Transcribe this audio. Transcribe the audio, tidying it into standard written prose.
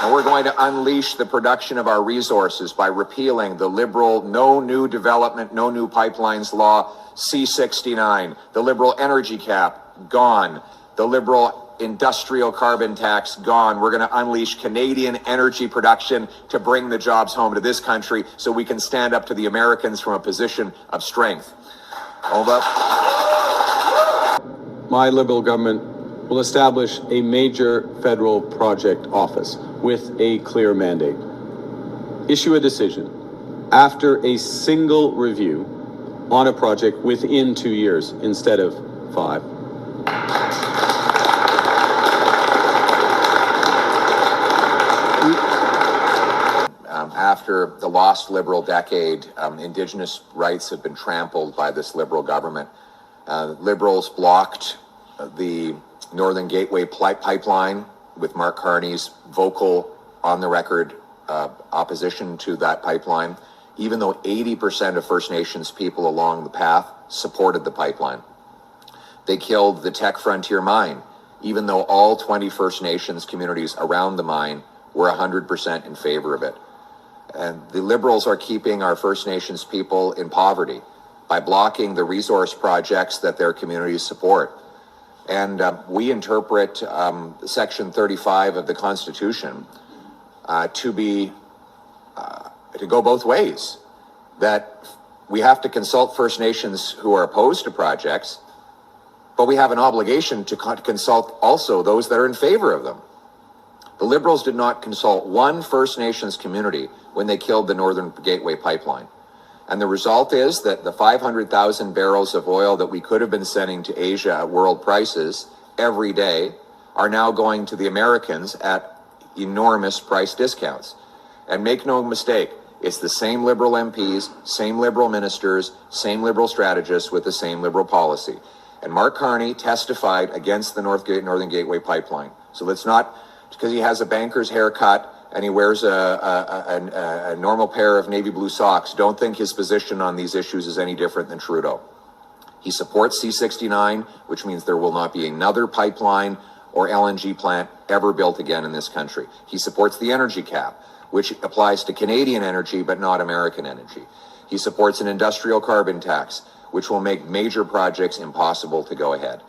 And we're going to unleash the production of our resources by repealing the liberal no new development, no new pipelines law, C-69, the liberal energy cap, gone, the liberal industrial carbon tax, gone. We're going to unleash Canadian energy production to bring the jobs home to this country so we can stand up to the Americans from a position of strength. Over. My Liberal government will establish a major federal project office with a clear mandate. Issue a decision after a single review on a project within 2 years instead of 5. After the lost Liberal decade, Indigenous rights have been trampled by this Liberal government. Liberals blocked the Northern Gateway pipeline with Mark Carney's vocal, on-the-record opposition to that pipeline, even though 80% of First Nations people along the path supported the pipeline. They killed the Tech Frontier mine, even though all 20 First Nations communities around the mine were 100% in favor of it. And the Liberals are keeping our First Nations people in poverty by blocking the resource projects that their communities support. And we interpret Section 35 of the Constitution to go both ways. That we have to consult First Nations who are opposed to projects, but we have an obligation to consult also those that are in favor of them. The Liberals did not consult one First Nations community when they killed the Northern Gateway pipeline. And the result is that the 500,000 barrels of oil that we could have been sending to Asia at world prices every day are now going to the Americans at enormous price discounts. And make no mistake, it's the same Liberal MPs, same Liberal ministers, same Liberal strategists with the same Liberal policy. And Mark Carney testified against the Northern Gateway pipeline. So let's not, because he has a banker's haircut and he wears a normal pair of navy blue socks, don't think his position on these issues is any different than Trudeau. He supports C-69, which means there will not be another pipeline or LNG plant ever built again in this country. He supports the energy cap, which applies to Canadian energy but not American energy. He supports an industrial carbon tax, which will make major projects impossible to go ahead.